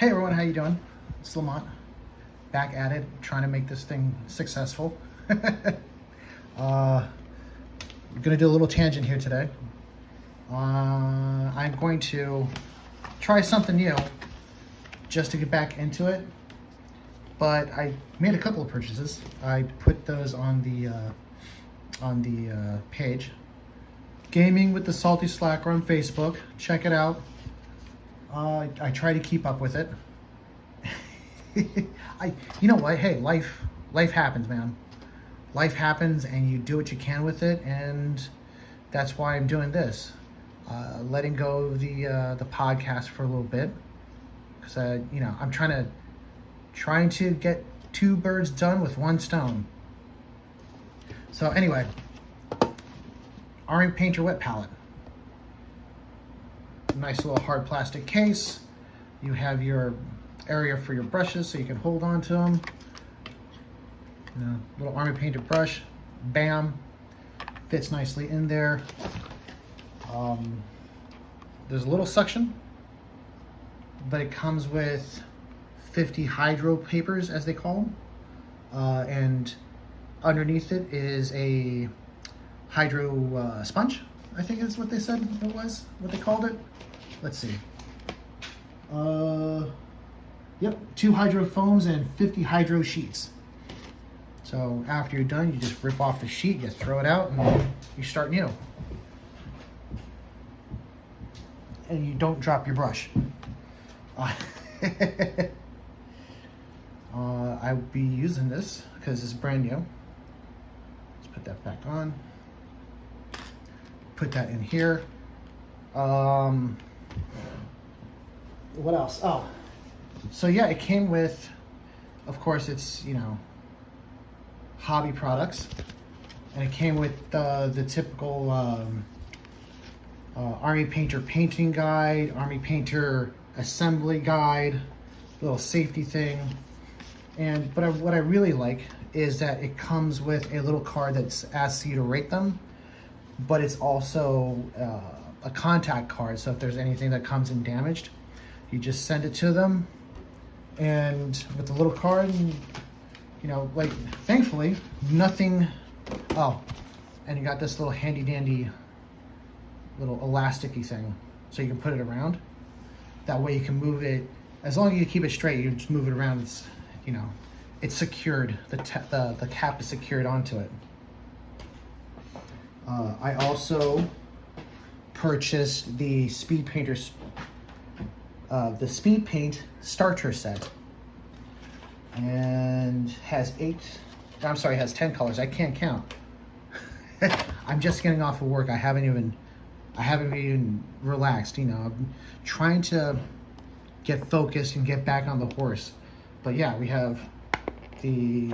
Hey everyone, how you doing? It's Lamont, back at it, trying to make this thing successful. We're gonna do a little tangent here today. I'm going to try something new just to get back into it, but I made a couple of purchases. I put those on the page. Gaming with the Salty Slacker on Facebook. Check it out. I try to keep up with it. You know what? Hey, life happens, man. Life happens, and you do what you can with it, and that's why I'm doing this. Letting go of the podcast for a little bit, because I'm trying to get two birds done with one stone. So anyway, Army Painter wet palette. Nice little hard plastic case. You have your area for your brushes so you can hold on to them. Little Army Painter brush, bam, fits nicely in there. There's a little suction, but it comes with 50 hydro papers, as they call them, and underneath it is a hydro sponge, I think is what they said it was, what they called it. Let's see. Yep, 2 hydro foams and 50 hydro sheets. So after you're done, you just rip off the sheet, you throw it out, and you start new. And you don't drop your brush. I'll be using this because it's brand new. Let's put that back on. Put that in here. What else? Oh, so yeah, it came with, of course, it's, hobby products. And it came with the typical Army Painter painting guide, Army Painter assembly guide, little safety thing. But what I really like is that it comes with a little card that asks you to rate them, but it's also a contact card. So if there's anything that comes in damaged, you just send it to them, and with the little card, thankfully, nothing. Oh, and you got this little handy dandy little elasticy thing, so you can put it around. That way you can move it, as long as you keep it straight, you just move it around. It's secured. The cap is secured onto it. I also purchased the Speed Painters, the Speed Paint starter set, and has 10 colors. I can't count. I'm just getting off of work. I haven't even relaxed. I'm trying to get focused and get back on the horse. But yeah, we have the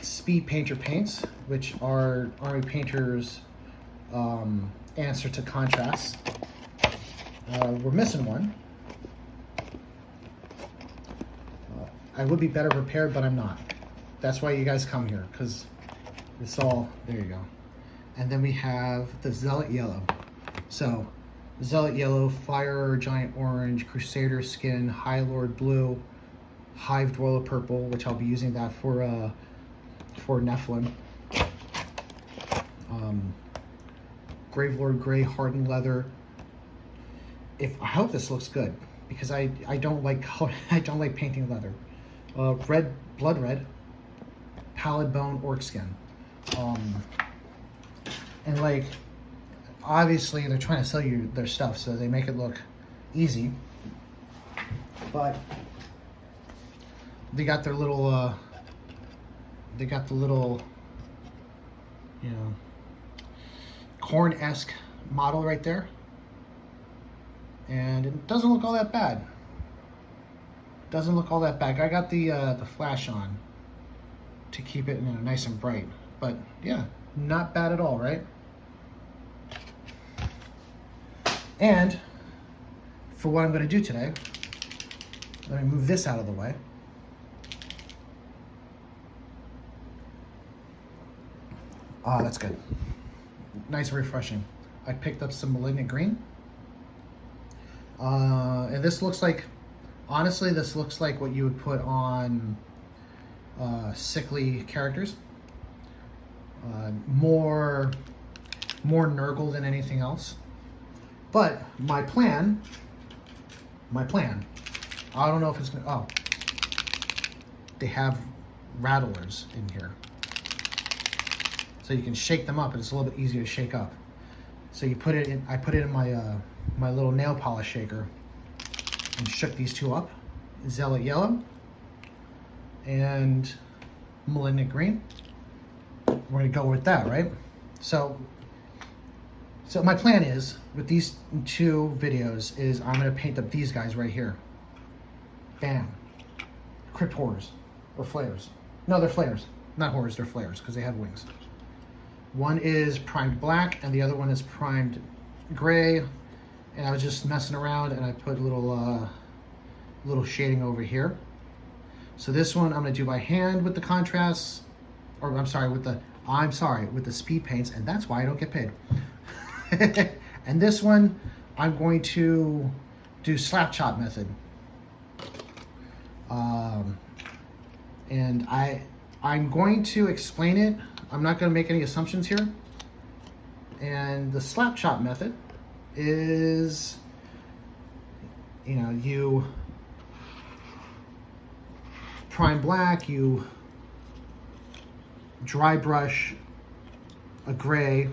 Speed Painter paints, which are Army Painter's answer to contrast. We're missing one. I would be better prepared, but I'm not. That's why you guys come here, because it's all, there you go. And then we have the Zealot Yellow. So, Zealot Yellow, Fire Giant Orange, Crusader Skin, High Lord Blue, Hive Dweller Purple, which I'll be using that for Nephilim. Gravelord Gray, Hardened Leather. I hope this looks good, because I don't like painting leather. Red, Blood Red, Pallid Bone, Orc Skin. And obviously they're trying to sell you their stuff, so they make it look easy. But they got their little, corn-esque model right there. And it doesn't look all that bad. I got the flash on to keep it nice and bright. But yeah, not bad at all, right? And for what I'm going to do today, let me move this out of the way. Ah, that's good. Nice and refreshing. I picked up some Malignant Green. And this looks like Honestly, this looks like what you would put on sickly characters. More Nurgle than anything else. But my plan, I don't know if it's gonna, oh, they have rattlers in here. So you can shake them up, and it's a little bit easier to shake up. So you put it in, I put it in my my little nail polish shaker and shook these two up. Zealot Yellow and Malignant Green. We're gonna go with that, right? So my plan is, with these two videos, is I'm gonna paint up these guys right here. Bam. Crypt Horrors, or Flares. No, they're Flares. Not Horrors, they're Flares, because they have wings. One is primed black, and the other one is primed gray. And I was just messing around, and I put a little shading over here. So this one I'm gonna do by hand with the contrasts, or with the speed paints, and that's why I don't get paid. And this one I'm going to do slap chop method. And I'm going to explain it. I'm not going to make any assumptions here. And the slap chop method is, you prime black, you dry brush a gray,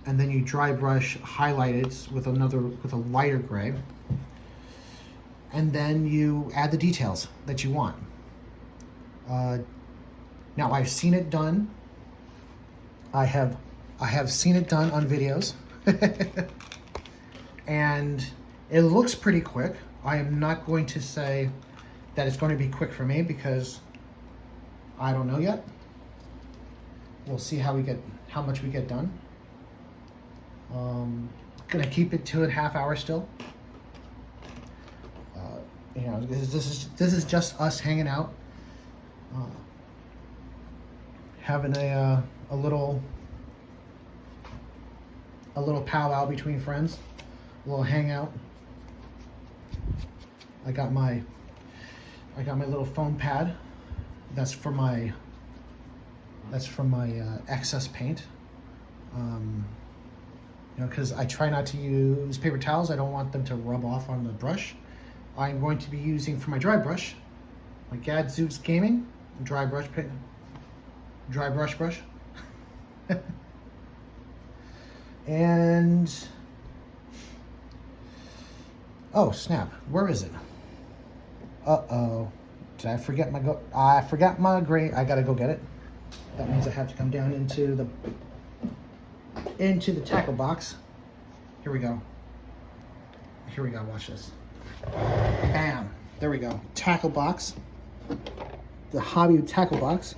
and then you dry brush highlighted with a lighter gray, and then you add the details that you want. Now I've seen it done. I have seen it done on videos, and it looks pretty quick. I am not going to say that it's going to be quick for me, because I don't know yet. We'll see how much we get done. Gonna keep it 2.5 hours still. This is just us hanging out, having a little powwow between friends, a little hangout. I got my little foam pad. That's from my excess paint. Because I try not to use paper towels. I don't want them to rub off on the brush. I'm going to be using, for my dry brush, my Gadzooks Gaming dry brush. And oh snap, where is it? Uh-oh, did I forget I forgot my gray. I gotta go get it. That means I have to come down into the tackle box. Here we go, watch this. Bam, there we go. Tackle box, the hobby tackle box.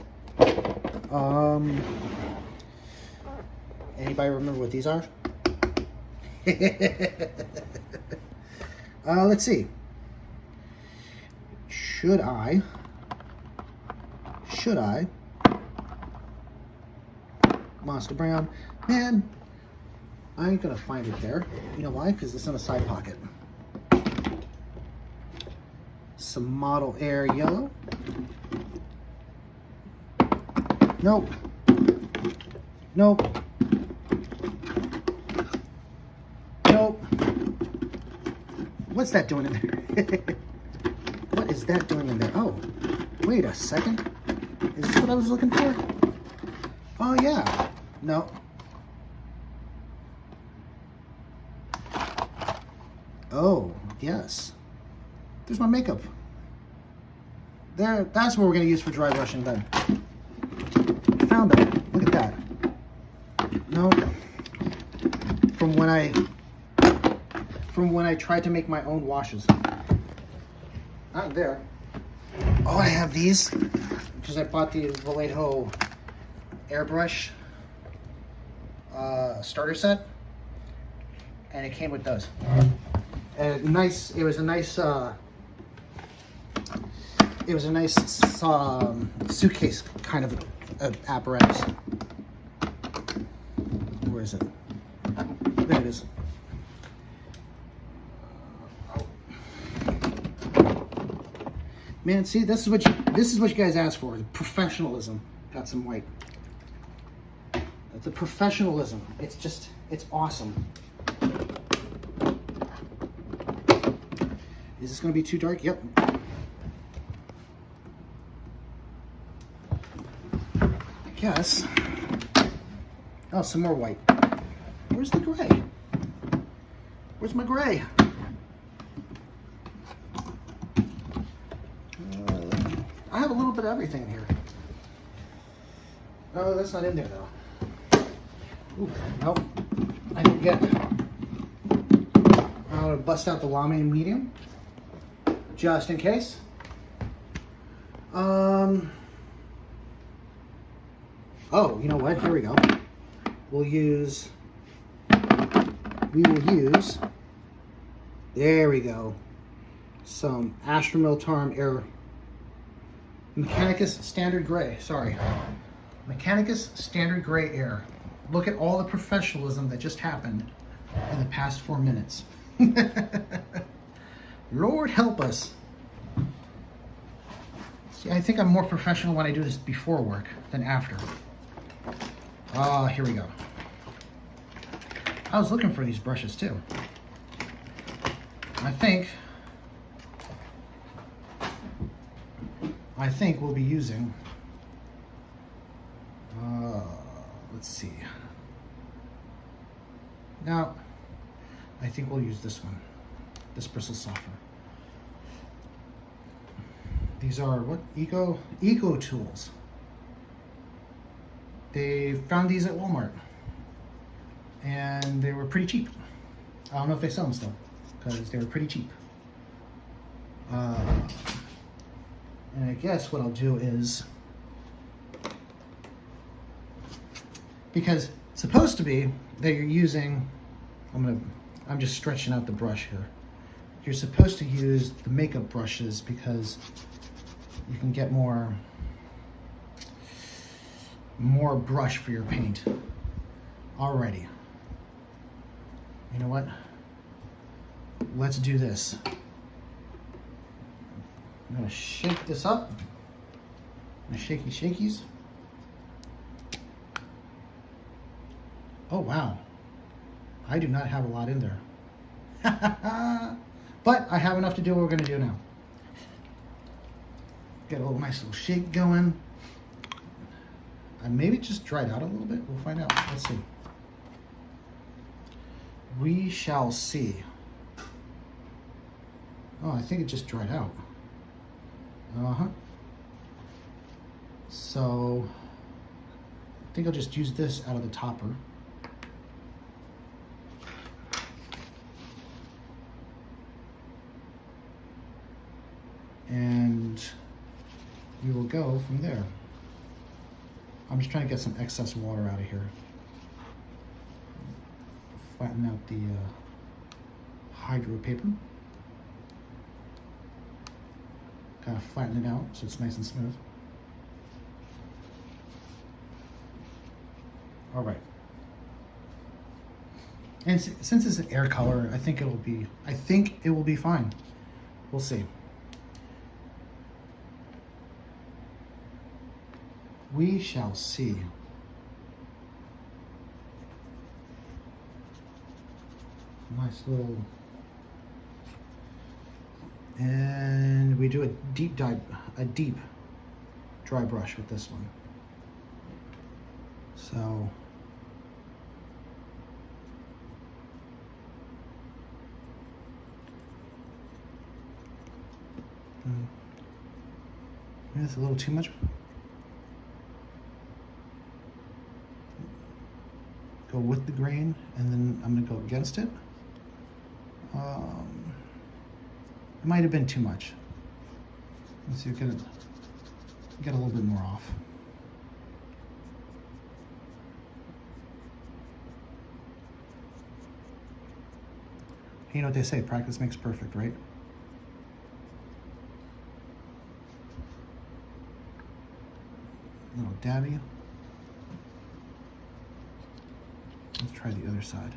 Anybody remember what these are? Let's see. Should I Monster Brown? Man, I ain't gonna find it there. You know why? Because it's in a side pocket. Some Model Air Yellow. Nope. What's that doing in there? What is that doing in there? Oh, wait a second. Is this what I was looking for? Oh yeah. No. Oh, yes. There's my makeup. There, that's what we're gonna use for dry brushing then. I found that. Look at that. No. From when I tried to make my own washes. Not there. Oh, I have these because I bought the Vallejo airbrush starter set, and it came with those. And it was a nice suitcase kind of apparatus. Where is it? There it is. Man, see, this is what you guys asked for. The professionalism. Got some white. The professionalism. It's awesome. Is this going to be too dark? Yep. I guess. Oh, some more white. Where's the gray? Where's my gray? I have a little bit of everything in here. Oh, that's not in there though. Ooh, nope. I forget. I'm gonna bust out the lame medium, just in case. Oh, you know what? Here we go. We will use. There we go. Some Astromiltarm Air. Mechanicus Standard Gray, sorry. Mechanicus Standard Gray Air. Look at all the professionalism that just happened in the past 4 minutes. Lord help us. See, I think I'm more professional when I do this before work than after. Ah, here we go. I was looking for these brushes too. I think we'll be using, let's see. Now, I think we'll use this one, this bristle softener. These are what? Eco Tools. They found these at Walmart, and they were pretty cheap. I don't know if they sell them still, because they were pretty cheap. And I guess what I'll do is, because it's supposed to be that you're using, I'm just stretching out the brush here. You're supposed to use the makeup brushes because you can get more brush for your paint already. You know what? Let's do this. I'm gonna shake this up. Shakies. Oh wow, I do not have a lot in there. But I have enough to do what we're gonna do now. Get a little nice little shake going. And maybe it just dried out a little bit. We'll find out. Let's see. We shall see. Oh, I think it just dried out. So I think I'll just use this out of the topper. And we will go from there. I'm just trying to get some excess water out of here. Flatten out the hydro paper. Kind of flatten it out so it's nice and smooth. All right. And since it's an air color, I think it will be fine. We'll see. We shall see. Nice little, and we do a deep dry brush with this one. So that's a little too much. Go with the grain, and then I'm going to go against it. It might have been too much. Let's see, get a little bit more off. You know what they say, practice makes perfect, right? A little dabby. Let's try the other side.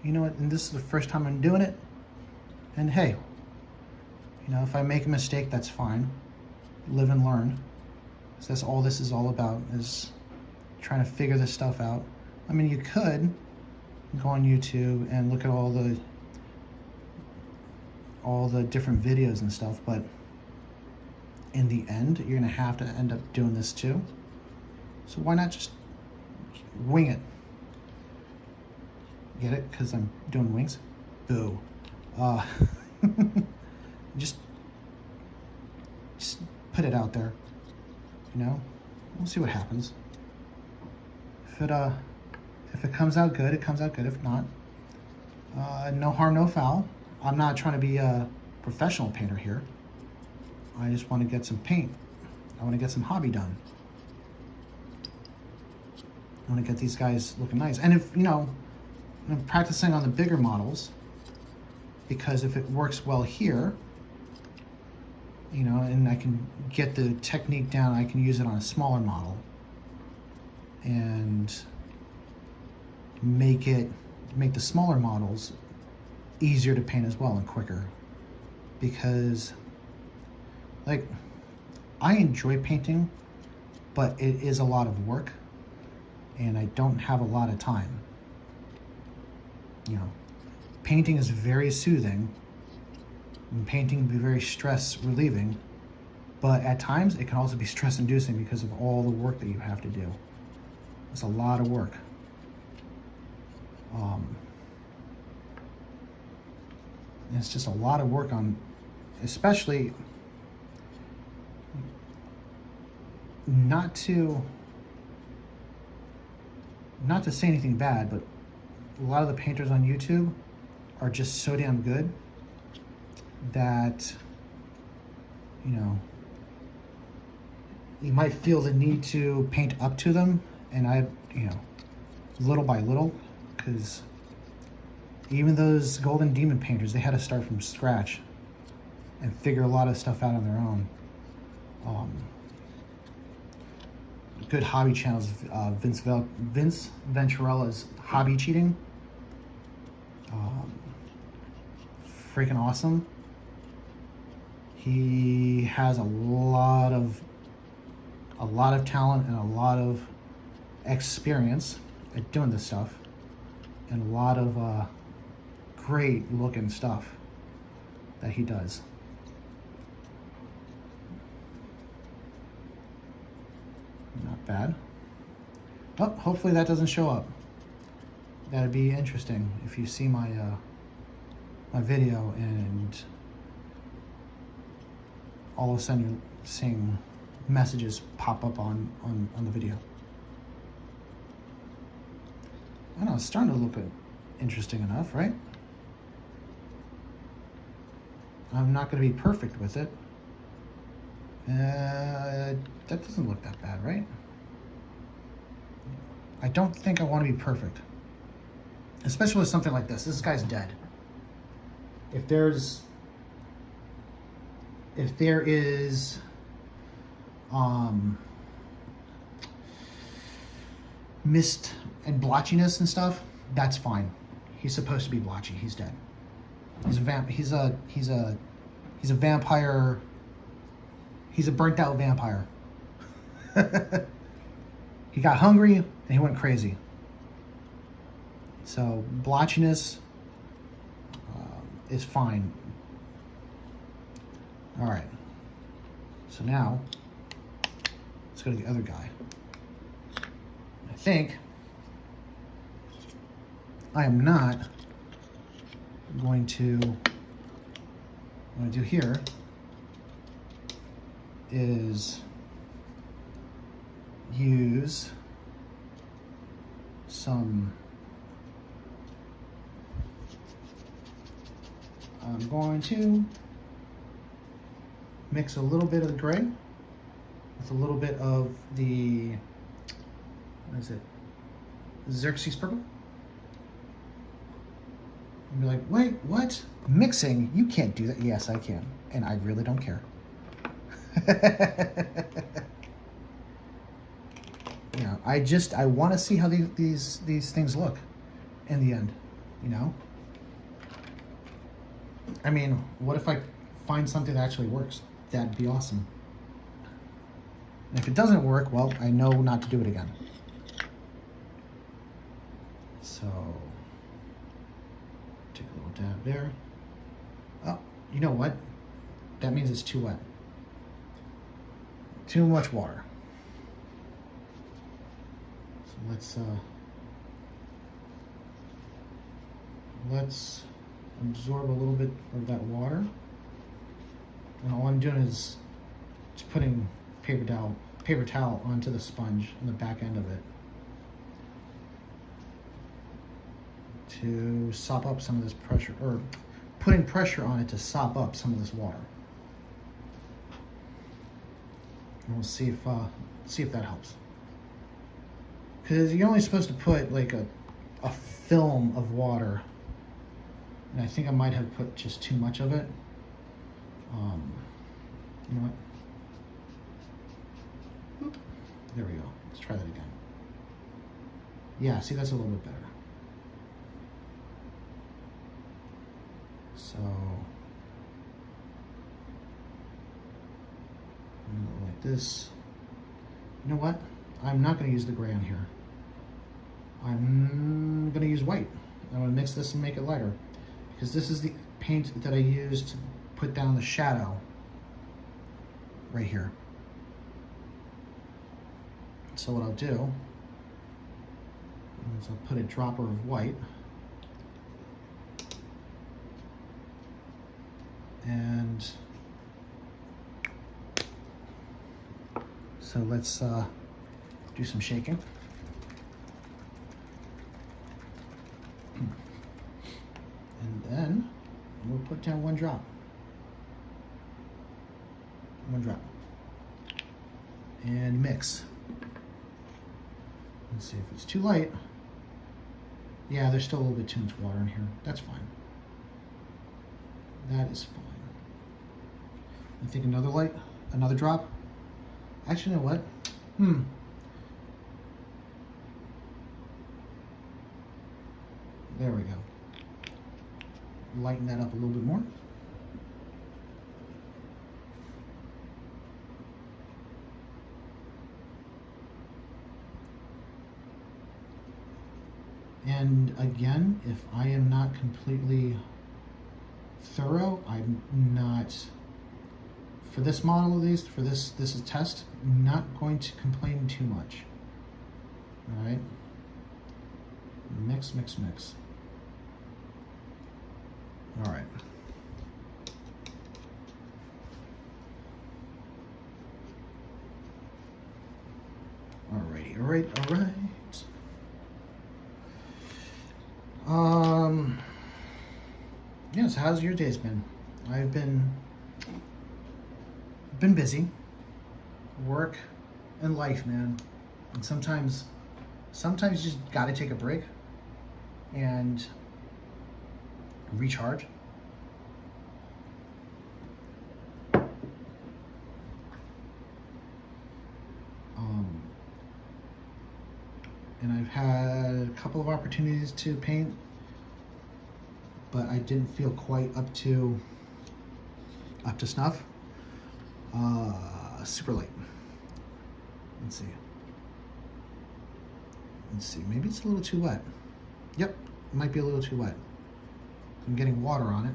you know what, and this is the first time I'm doing it, and hey, you know, if I make a mistake, that's fine. Live and learn. So that's all this is all about, is trying to figure this stuff out. I mean, you could go on YouTube and look at all the different videos and stuff, but in the end, you're gonna have to end up doing this too. So why not just wing it? Get it? Because I'm doing wings? Boo. Just put it out there, you know? We'll see what happens. If it comes out good, it comes out good. If not, no harm, no foul. I'm not trying to be a professional painter here. I just want to get some paint. I want to get some hobby done. I want to get these guys looking nice. And if, you know, I'm practicing on the bigger models, because if it works well here, you know, and I can get the technique down, I can use it on a smaller model and make the smaller models easier to paint as well and quicker. Because, like, I enjoy painting, but it is a lot of work and I don't have a lot of time. You know, painting is very soothing and painting can be very stress relieving, but at times it can also be stress inducing because of all the work that you have to do. It's a lot of work. It's just a lot of work on, especially, not to say anything bad, but a lot of the painters on YouTube are just so damn good that, you know, you might feel the need to paint up to them, and you know, little by little, because even those Golden Demon painters, they had to start from scratch and figure a lot of stuff out on their own. Good hobby channels, Vince Venturella's Hobby Cheating. Freaking awesome. He has a lot of talent and a lot of experience at doing this stuff, and a lot of great looking stuff that he does. Not bad. Oh, hopefully that doesn't show up. That'd be interesting if you see my my video and all of a sudden you're seeing messages pop up on the video. I know, it's starting to look interesting enough, right? I'm not going to be perfect with it. That doesn't look that bad, right? I don't think I want to be perfect. Especially with something like this. This guy's dead. If there is mist and blotchiness and stuff, that's fine. He's supposed to be blotchy. He's dead. He's a vampire. He's a burnt out vampire. He got hungry and he went crazy. So blotchiness is fine. All right. So now let's go to the other guy. I think I am not going to. What I'm going to do here is use some. I'm going to mix a little bit of the gray with a little bit of the, what is it, Xerxes purple. And be like, wait, what? Mixing? You can't do that. Yes, I can, and I really don't care. Yeah, I want to see how these things look in the end. you know? I mean, what if I find something that actually works? That'd be awesome. And if it doesn't work, well, I know not to do it again. So, take a little dab there. Oh, you know what? That means it's too wet. Too much water. So let's absorb a little bit of that water. And all I'm doing is just putting paper towel onto the sponge on the back end of it to sop up some of this pressure, or putting pressure on it to sop up some of this water. And we'll see if that helps. Because you're only supposed to put like a film of water, and I think I might have put just too much of it. You know what? Oop. There we go. Let's try that again. Yeah, see, that's a little bit better. So, like this. You know what? I'm not going to use the gray on here. I'm going to use white. I'm going to mix this and make it lighter, because this is the paint that I used to put down the shadow right here. So what I'll do is I'll put a dropper of white, and so let's do some shaking. And then we'll put down one drop. One drop. And mix. Let's see if it's too light. Yeah, there's still a little bit too much water in here. That's fine. That is fine. I think another drop. Actually, you know what? There we go. Lighten that up a little bit more. And again, if I am not completely thorough, I'm not, for this model at least, for this is test, I'm not going to complain too much. All right, mix, mix, mix. All right. Alrighty, all right, all right. Yes, how's your days been? I've been busy. Work and life, man. And sometimes you just gotta take a break and recharge. And I've had a couple of opportunities to paint, but I didn't feel quite up to snuff. Super late. Let's see, maybe it's a little too wet. Yep, it might be a little too wet. I'm getting water on it.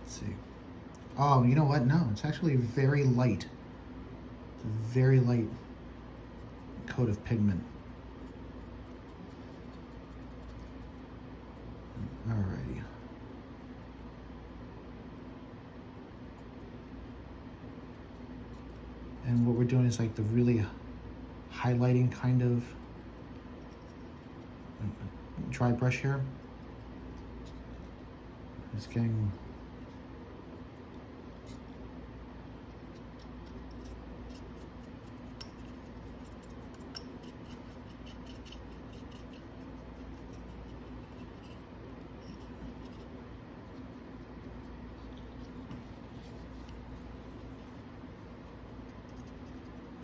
Let's see. Oh, you know what? No, it's actually very light. It's a very light coat of pigment. Alrighty. And what we're doing is like the really highlighting kind of dry brush here. Just getting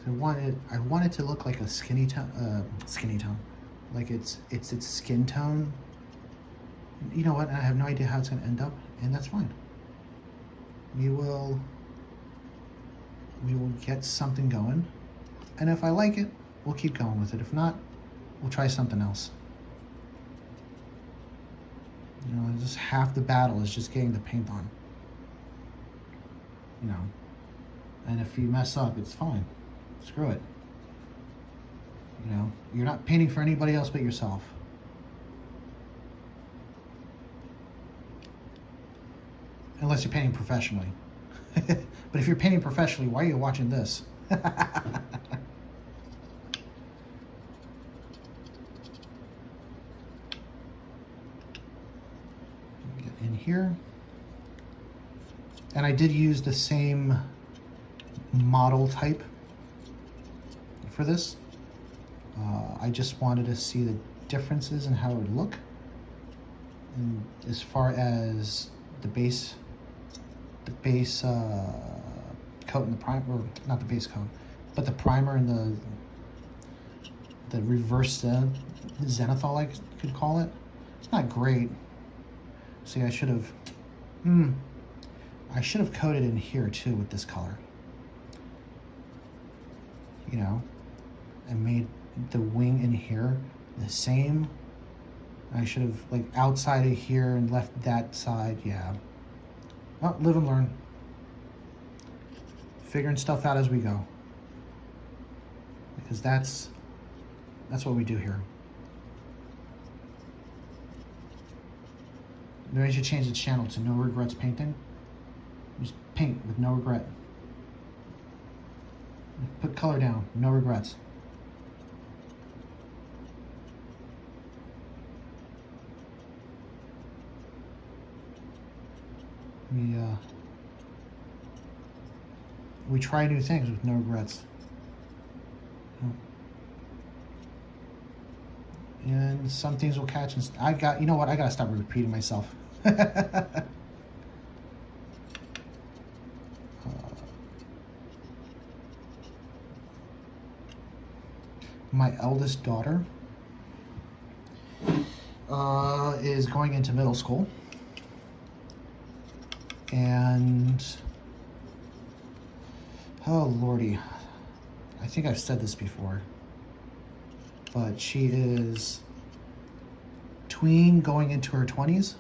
I want it to look like a skinny tone, like it's its skin tone. You know what? I have no idea how it's going to end up, and that's fine. We will get something going, and if I like it, we'll keep going with it. If not, we'll try something else. You know, just half the battle is just getting the paint on. You know, and if you mess up, it's fine. Screw it. You know, you're not painting for anybody else but yourself. Unless you're painting professionally. But if you're painting professionally, why are you watching this? Get in here. And I did use the same model type for this. I just wanted to see the differences in how it would look. And as far as the base coat and the primer, or not the base coat, but the primer and the reverse zenithal, I could call it. It's not great. See, I should have coated in here too with this color. You know, and made the wing in here the same. I should have, like, outside of here and left that side. Yeah. Well, live and learn. Figuring stuff out as we go. Because that's what we do here. Maybe I should change the channel to No Regrets Painting. Just paint with no regret. Put color down, no regrets. We try new things with no regrets. And some things will catch. And you know what? I gotta stop repeating myself. My eldest daughter is going into middle school. And, oh lordy, I think I've said this before, but she is tween going into her 20s.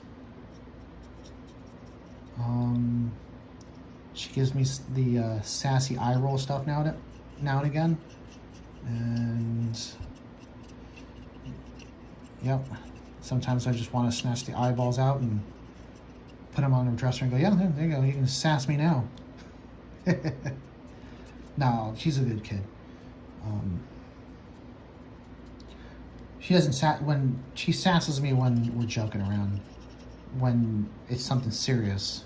She gives me the sassy eye roll stuff now and again. And, yep, sometimes I just want to snatch the eyeballs out and put them on her dresser and go, yeah, there you go, you can sass me now. No, she's a good kid. She doesn't when she sasses me when we're joking around. When it's something serious,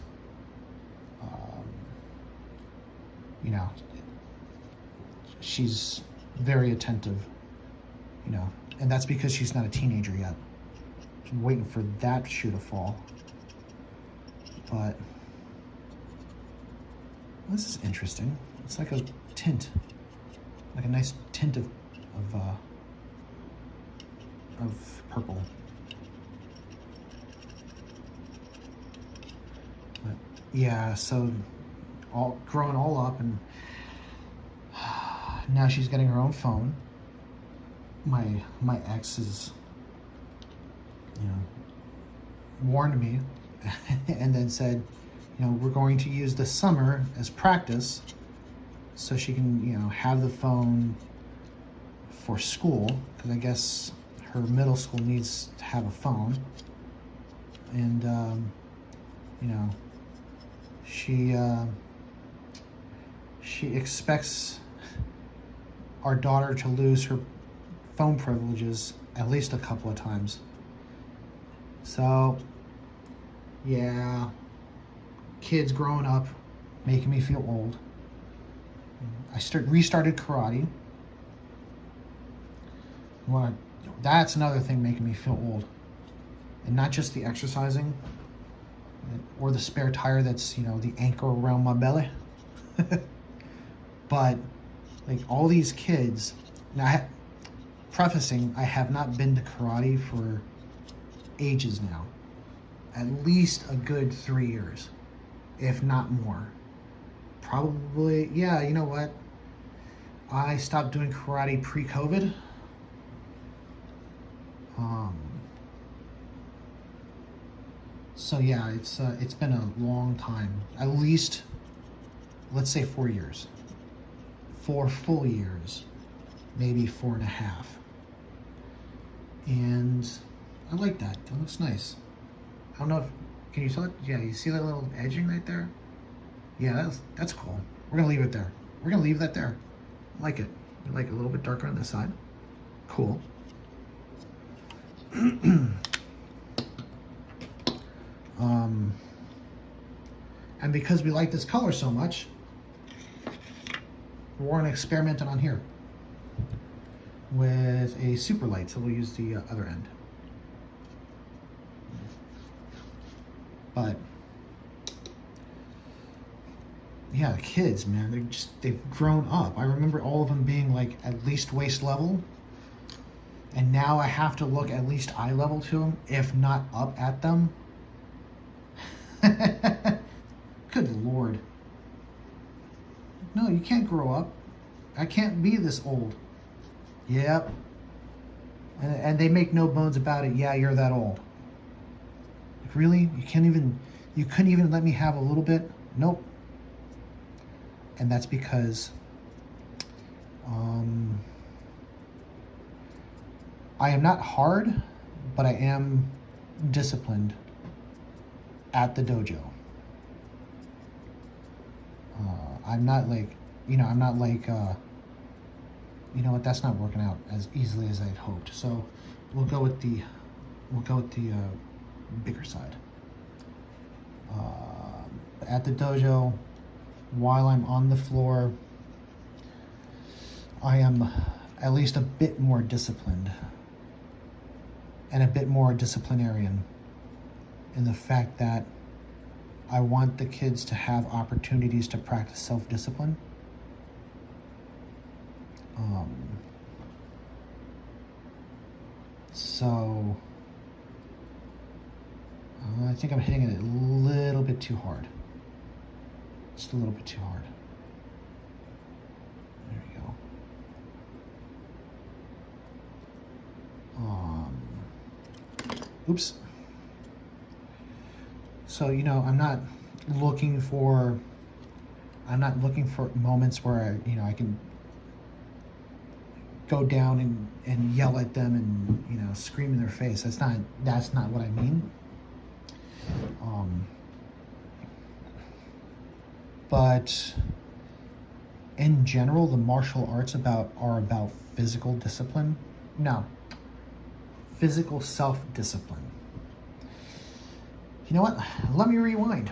you know, she's very attentive, you know, and that's because she's not a teenager yet. I'm waiting for that shoe to fall. But this is interesting. It's like a tint, like a nice tint of purple. But yeah, so growing all up, and now she's getting her own phone. My ex is, you know, warned me and then said, you know, we're going to use the summer as practice so she can, you know, have the phone for school, because I guess her middle school needs to have a phone. And, you know, she expects our daughter to lose her phone privileges at least a couple of times. So, yeah, kids growing up, making me feel old. I restarted karate. That's another thing making me feel old. And not just the exercising or the spare tire that's, you know, the anchor around my belly. But Like all these kids. Now, prefacing, I have not been to karate for ages now. At least a good 3 years, if not more. Probably, yeah, you know what? I stopped doing karate pre-COVID. So yeah, it's been a long time. At least, let's say 4 years. 4 full years, maybe 4.5. And I like that. That looks nice. I don't know if, can you tell it? Yeah, you see that little edging right there? Yeah, that's cool. We're gonna leave it there. We're gonna leave that there. I like it. I like it a little bit darker on this side. Cool. And because we like this color so much, we're gonna experiment on here with a super light, so we'll use the other end. But yeah, the kids, man, they've grown up. I remember all of them being like at least waist level, and now I have to look at least eye level to them, if not up at them. Good Lord. No, you can't grow up. I can't be this old. Yep. And they make no bones about it. Yeah, you're that old. Like, really? You couldn't even let me have a little bit? Nope. And that's because I am not hard, but I am disciplined at the dojo. I'm not like, I'm not like, you know what, that's not working out as easily as I'd hoped. So we'll go with the bigger side. At the dojo, while I'm on the floor, I am at least a bit more disciplined and a bit more disciplinarian in the fact that I want the kids to have opportunities to practice self-discipline. So I think I'm hitting it a little bit too hard. Just a little bit too hard. There we go. Oops. So, I'm not looking for moments where I can go down and yell at them and scream in their face. That's not what I mean. But in general, the martial arts are about physical discipline. No, physical self-discipline. You know what? Let me rewind.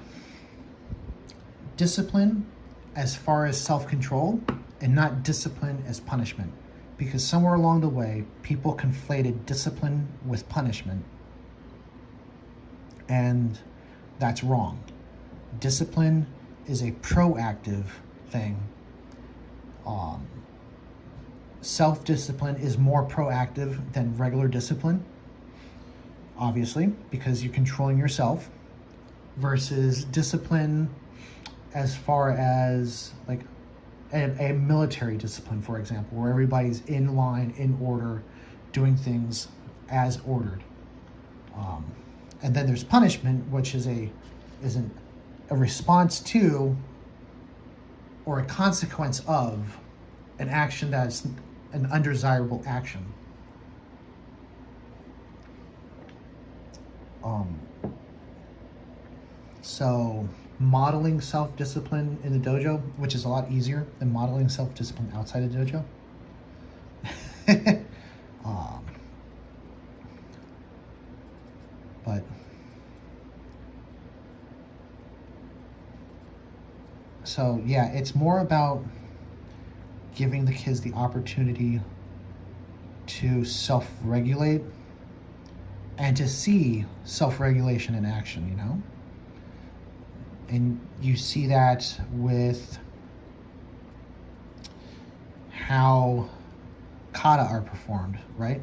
Discipline as far as self-control, and not discipline as punishment. Because somewhere along the way, people conflated discipline with punishment. And that's wrong. Discipline is a proactive thing. Self-discipline is more proactive than regular discipline, obviously, because you're controlling yourself, versus discipline as far as like a military discipline, for example, where everybody's in line, in order, doing things as ordered. And then there's punishment, which is a response to or a consequence of an action that's an undesirable action. So modeling self-discipline in the dojo, which is a lot easier than modeling self-discipline outside the dojo. But so yeah, it's more about giving the kids the opportunity to self-regulate and to see self-regulation in action, And you see that with how kata are performed, right?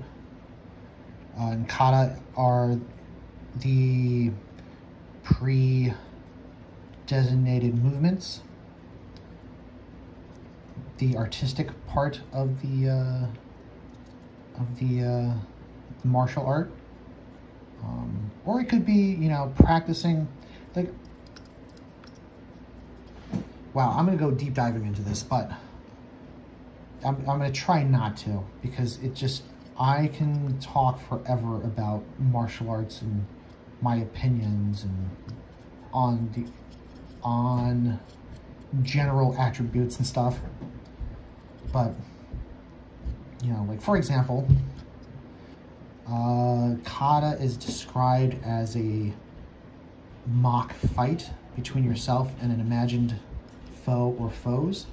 And kata are the pre-designated movements, the artistic part of the martial art, or it could be, practicing. Like, wow, I'm gonna go deep diving into this, but I'm gonna try not to, because I can talk forever about martial arts and my opinions and on general attributes and stuff. But like, for example, kata is described as a mock fight between yourself and an imagined foe or foes,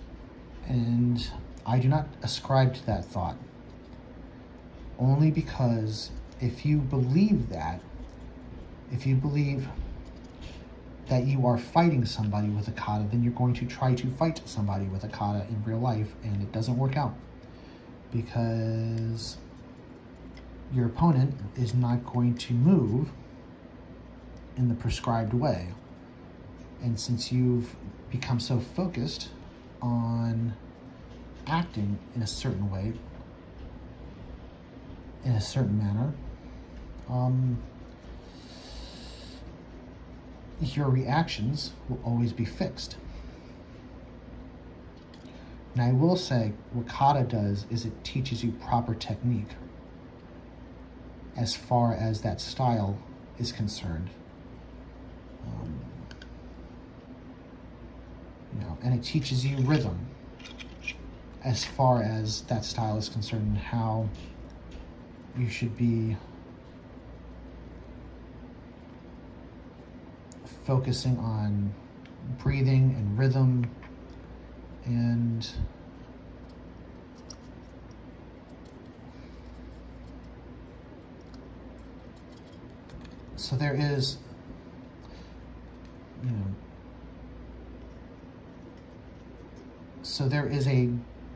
and I do not ascribe to that thought, only because if you believe that you are fighting somebody with a kata, then you're going to try to fight somebody with a kata in real life, and it doesn't work out, because your opponent is not going to move in the prescribed way. And since you've become so focused on acting in a certain way, in a certain manner, your reactions will always be fixed. And I will say, what kata does is it teaches you proper technique as far as that style is concerned. And it teaches you rhythm as far as that style is concerned, and how you should be focusing on breathing and rhythm, and so there is, a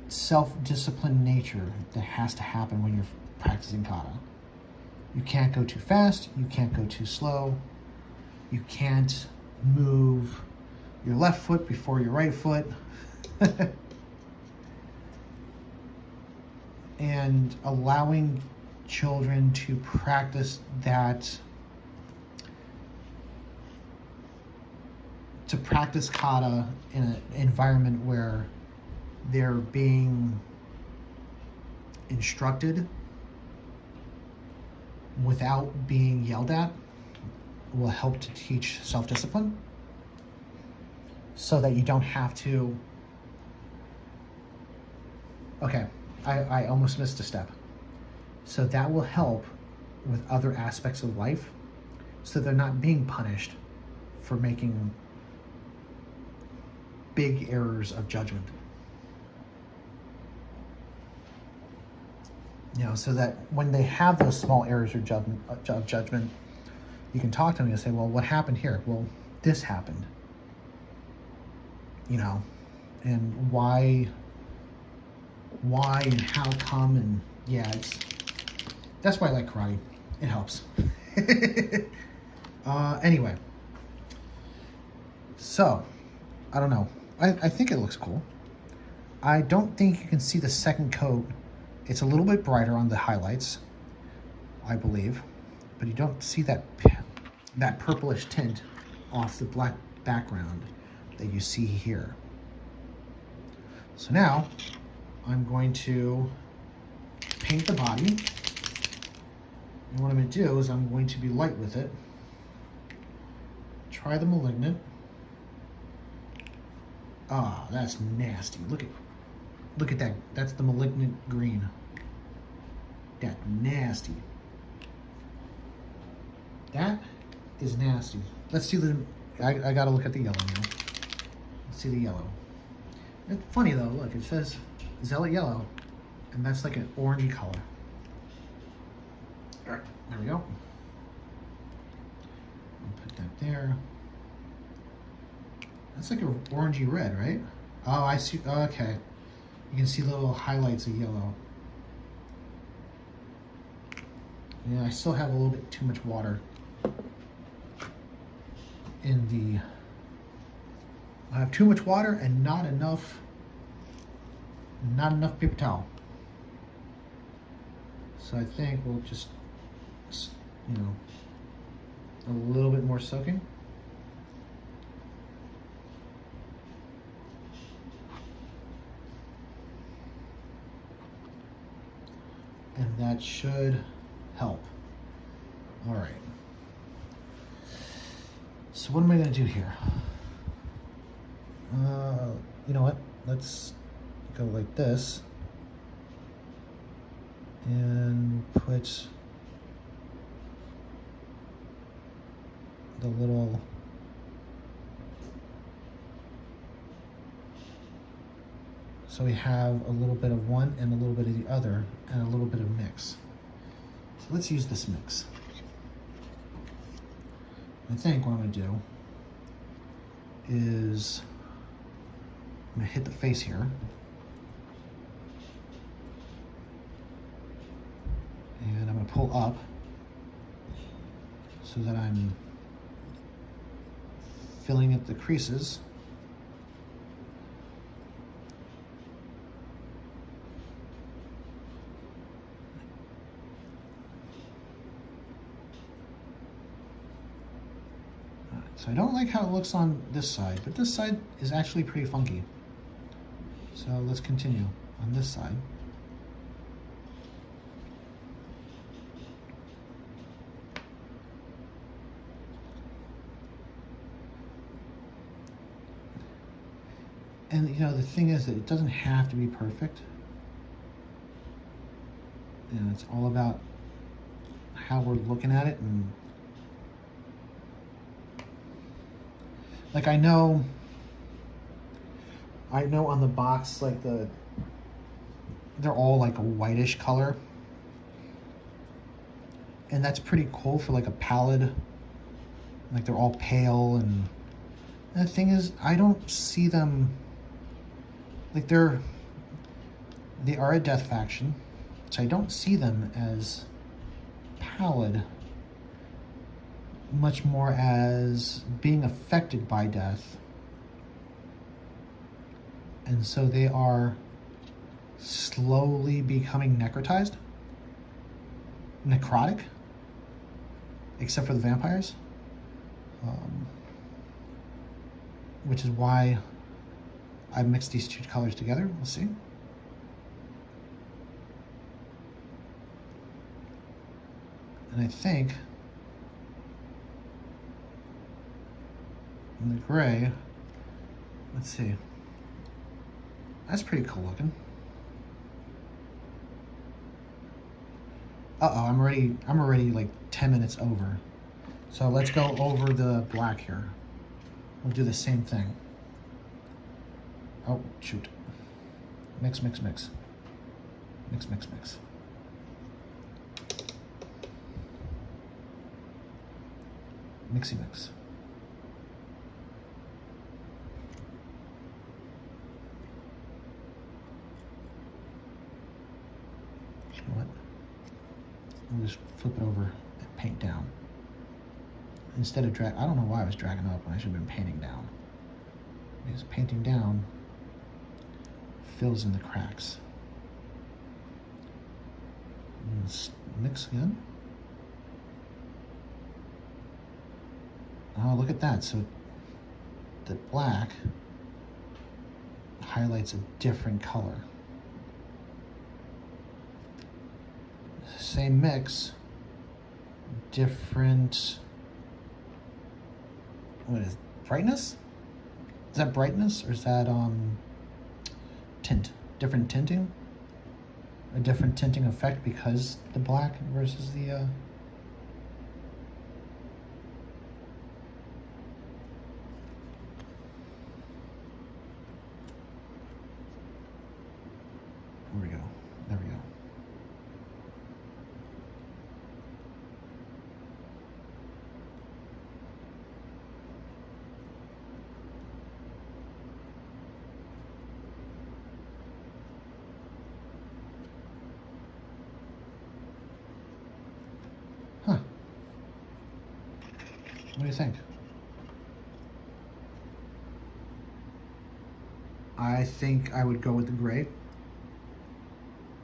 self-disciplined nature that has to happen when you're practicing kata. You can't go too fast, you can't go too slow, you can't move your left foot before your right foot. And allowing children to practice that, to practice kata in an environment where they're being instructed without being yelled at, will help to teach self-discipline, so that you don't have to. Okay, I almost missed a step. So that will help with other aspects of life, so they're not being punished for making big errors of judgment. So that when they have those small errors of judgment, you can talk to them and say, well, what happened here? Well, this happened. And why and how come, and that's why I like karate. It helps. Anyway, so I don't know. I think it looks cool. I don't think you can see the second coat. It's a little bit brighter on the highlights, I believe, but you don't see that purplish tint off the black background that you see here. So now I'm going to paint the body. And what I'm going to do is I'm going to be light with it. Try the malignant. Ah, that's nasty. Look at that. That's the malignant green. That nasty. That is nasty. Let's see I gotta look at the yellow now. Let's see the yellow. It's funny though, look, it says Zealot Yellow, and that's like an orangey color. All right, there we go. I'll put that there. That's like an orangey red, right? Oh, I see. Okay. You can see little highlights of yellow. Yeah, I still have a little bit too much water in the... I have too much water and not enough paper towel. So I think we'll just, you know, a little bit more soaking. And that should help. All right. So what am I going to do here? You know what? Let's go like this and put the little so we have a little bit of one and a little bit of the other and a little bit of mix. So let's use this mix. I think what I'm going to do is I'm going to hit the face here. And I'm going to pull up so that I'm filling up the creases. So I don't like how it looks on this side, but this side is actually pretty funky. So let's continue on this side. And you know, the thing is that it doesn't have to be perfect. You know, it's all about how we're looking at it. And like I know on the box, like they're all like a whitish color. And that's pretty cool for like a palette. Like they're all pale, and the thing is, I don't see them, like they are a death faction, so I don't see them as pallid, much more as being affected by death. And so they are slowly becoming necrotic, except for the vampires. Which is why I mixed these two colors together. We'll see. And I think in the gray, let's see. That's pretty cool looking. Uh-oh, I'm already like 10 minutes over. So let's go over the black here. We'll do the same thing. Oh, shoot. Mix, mix, mix. Mix, mix, mix. Mixy mix. You know what? We'll just flip it over and paint down. Instead of I don't know why I was dragging up when I should have been painting down. Because painting down fills in the cracks. And let's mix again. Oh, look at that. So the black highlights a different color. Same mix, different, what is brightness? Is that brightness or is that tint? Different tinting? A different tinting effect because the black versus the Here we go. There we go. What do you think? I think I would go with the gray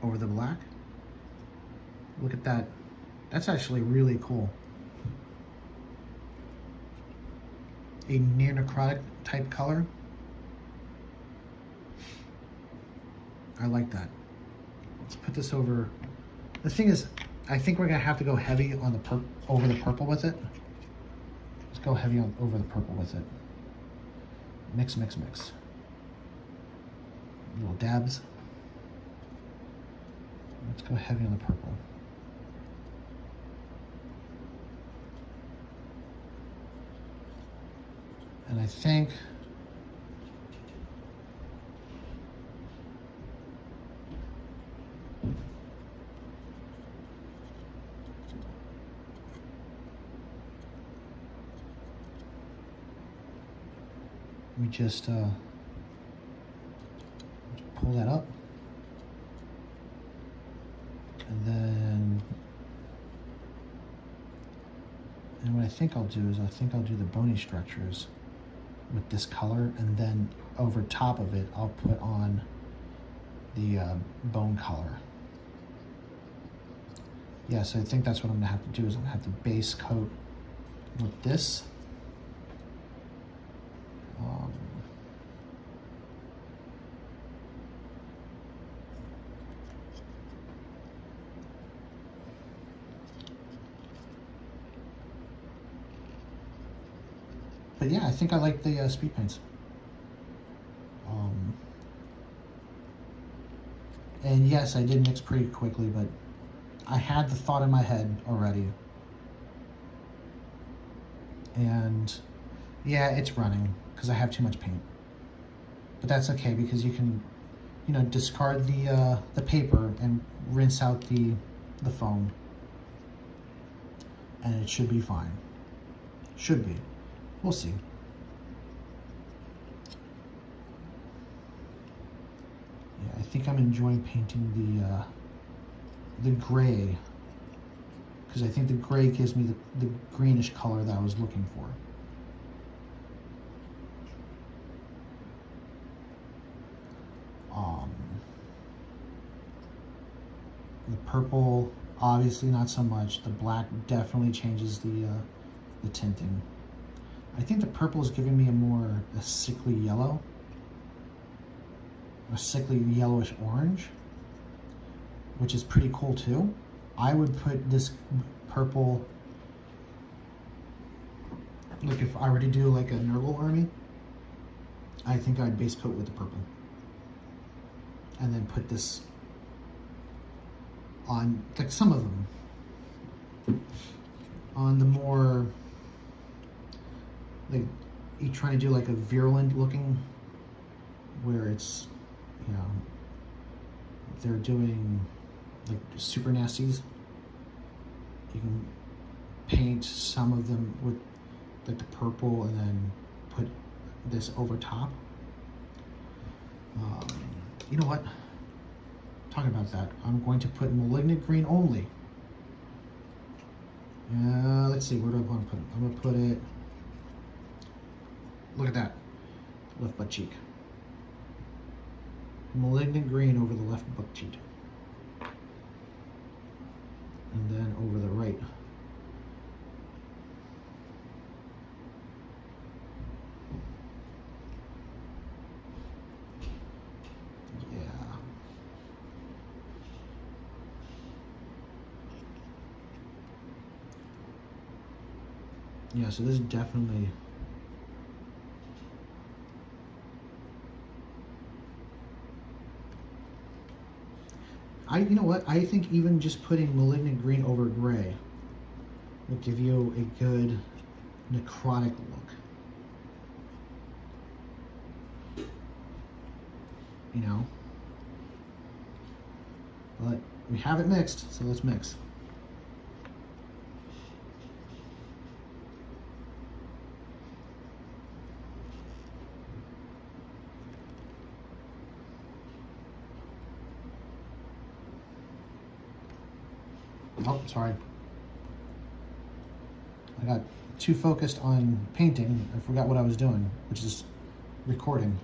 over the black. Look at that. That's actually really cool. A near necrotic type color. I like that. Let's put this over. The thing is, I think we're gonna have to go heavy on the over the purple with it. Let's go heavy over the purple with it. Mix, mix, mix. Little dabs. Let's go heavy on the purple. And I think we just pull that up, and what I think I'll do is I think I'll do the bony structures with this color, and then over top of it I'll put on the bone color. Yeah, so I think that's what I'm gonna have to do is I'm gonna have to base coat with this. But yeah, I think I like the speed paints. And yes, I did mix pretty quickly, but I had the thought in my head already. And yeah, it's running because I have too much paint. But that's okay because you can, you know, discard the paper and rinse out the foam. And it should be fine. Should be. We'll see. Yeah, I think I'm enjoying painting the gray, because I think the gray gives me the greenish color that I was looking for. The purple, obviously not so much. The black definitely changes the tinting. I think the purple is giving me a sickly yellow, a sickly yellowish orange, which is pretty cool too. I would put this purple, like if I were to do like a Nurgle army, I think I'd base coat with the purple. And then put this on, like some of them, on the more, like you trying to do like a virulent looking, where it's, you know, they're doing like super nasties. You can paint some of them with like the purple and then put this over top. You know what? Talking about that, I'm going to put malignant green only. Let's see, where do I want to put it? I'm going to put it, look at that, left butt cheek. Malignant green over the left butt cheek. And then over the right. Yeah, so this is definitely, you know what, I think even just putting malignant green over gray will give you a good necrotic look. You know? But we have it mixed, so let's mix. Oh, sorry. I got too focused on painting, I forgot what I was doing, which is recording.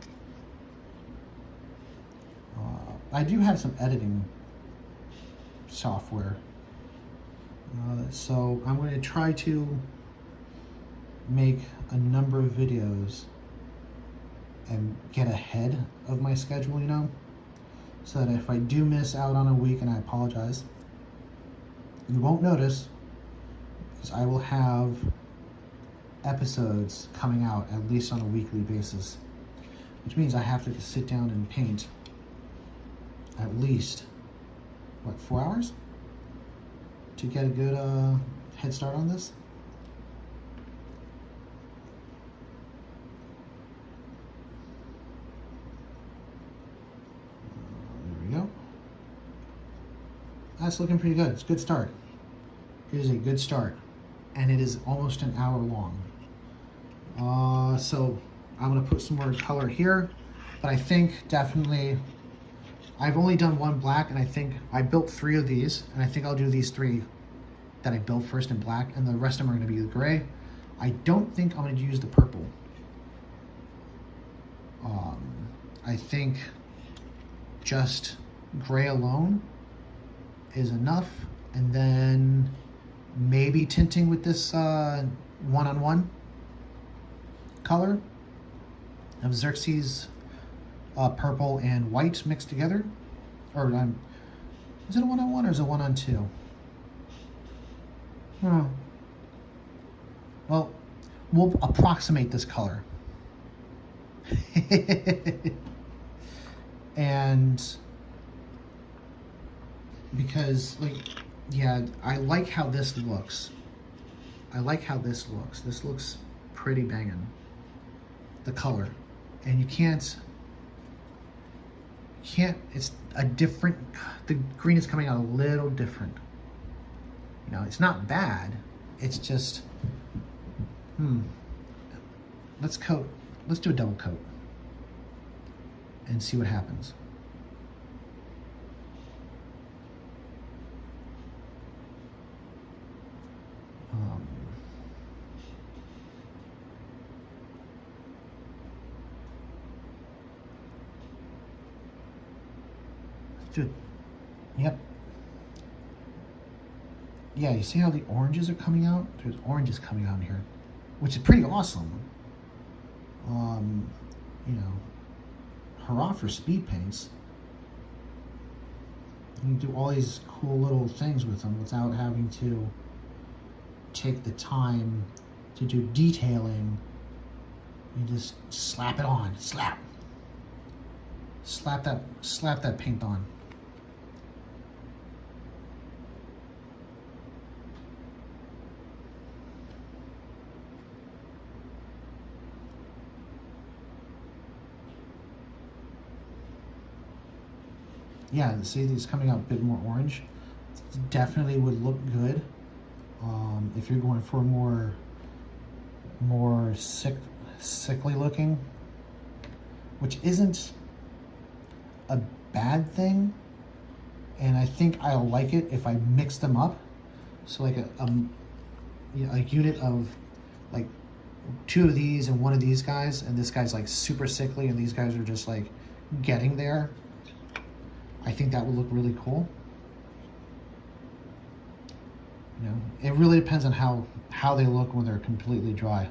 I do have some editing software. So I'm going to try to make a number of videos and get ahead of my schedule, you know, so that if I do miss out on a week, and I apologize, you won't notice, because I will have episodes coming out at least on a weekly basis, which means I have to sit down and paint at least, what, 4 hours to get a good head start on this. There we go. That's looking pretty good. It's a good start. It is a good start, and it is almost an hour long. So I'm gonna put some more color here, but I think definitely I've only done one black, and I think I built 3 of these, and I think I'll do these 3 that I built first in black, and the rest of them are gonna be the gray. I don't think I'm gonna use the purple. I think just gray alone is enough, and then maybe tinting with this one-on-one color of Xerxes purple and white mixed together. Or is it a one-on-one or is it one-on-two? Well, we'll approximate this color. And because, like, yeah, I like how this looks. I like how this looks. This looks pretty banging. The color. And you can't, it's a different, the green is coming out a little different. You know, it's not bad. It's just, let's do a double coat and see what happens. Dude, yep. Yeah, you see how the oranges are coming out? There's oranges coming out in here, which is pretty awesome. You know, hurrah for speed paints. You can do all these cool little things with them without having to take the time to do detailing. You just slap it on, slap that paint on. Yeah, see, it's coming out a bit more orange. It definitely would look good if you're going for more sickly looking, which isn't a bad thing. And I think I'll like it if I mix them up. So like a unit of like 2 of these and 1 of these guys, and this guy's like super sickly, and these guys are just like getting there. I think that would look really cool. You know, it really depends on how they look when they're completely dry.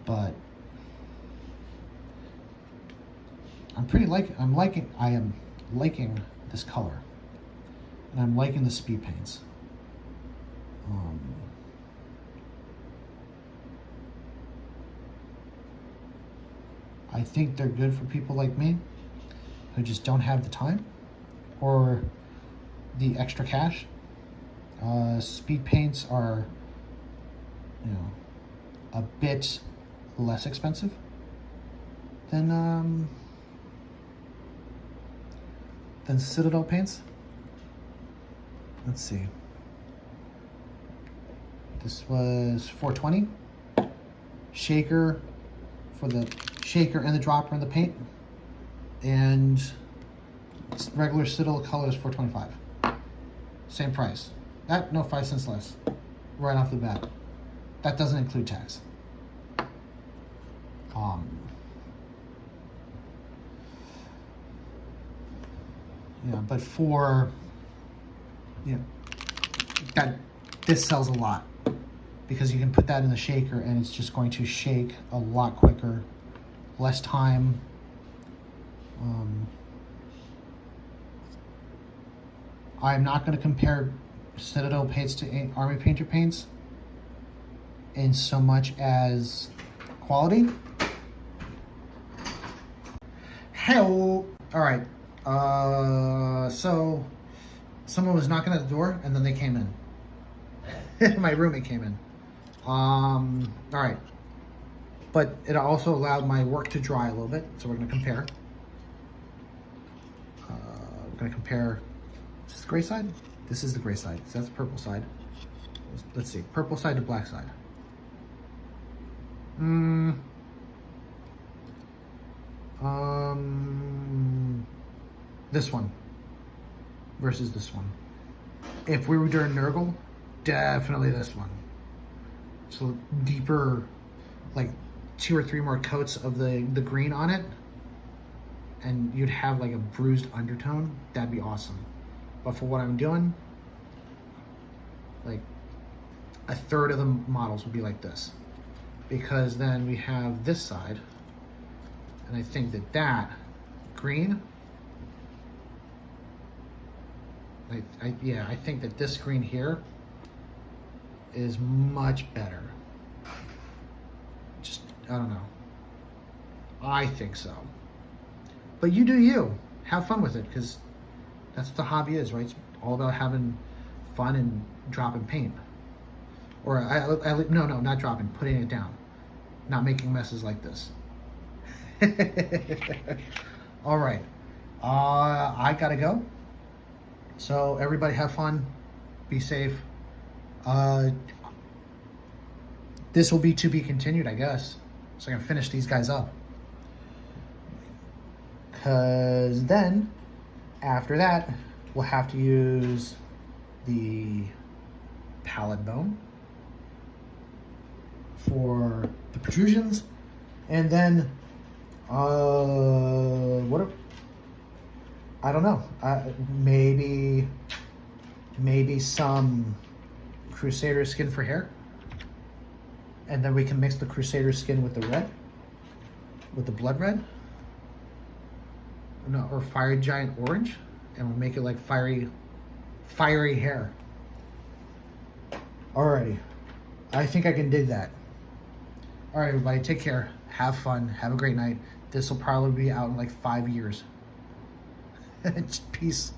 But I am liking this color, and I'm liking the speed paints. I think they're good for people like me who just don't have the time or the extra cash. Speed paints are, you know, a bit less expensive than Citadel paints. Let's see. This was $4.20. Shaker for the shaker and the dropper and the paint, and regular Citadel color is $4.25. Same price. That, no, 5 cents less. Right off the bat. That doesn't include tax. Yeah, but for, that, this sells a lot because you can put that in the shaker and it's just going to shake a lot quicker, less time. I'm not going to compare Citadel paints to Army Painter paints in so much as quality. Hell, all right. So someone was knocking at the door and then they came in. My roommate came in. All right. But it also allowed my work to dry a little bit. So we're going to compare. We're going to compare. Is this the gray side? This is the gray side. So that's the purple side. Let's see. Purple side to black side. This one versus this one. If we were doing Nurgle, definitely this one. So deeper, like 2 or 3 more coats of the green on it, and you'd have like a bruised undertone. That'd be awesome. But for what I'm doing, like a third of the models would be like this, because then we have this side, and I think that green, I think that this green here is much better. Just, I don't know. I think so. But you do you. Have fun with it, because that's what the hobby is, right? It's all about having fun and dropping paint. Or, no, not dropping, putting it down. Not making messes like this. All right. I gotta go. So everybody have fun. Be safe. This will be to be continued, I guess. So I can finish these guys up. Because then, after that, we'll have to use the pallet bone for the protrusions. And then, I don't know. Maybe some Crusader skin for hair. And then we can mix the Crusader skin with the red, with the blood red. No, or Fire Giant orange, and we'll make it like fiery hair. Alrighty, I think I can dig that. All right, everybody, take care. Have fun. Have a great night. This will probably be out in like 5 years. Peace.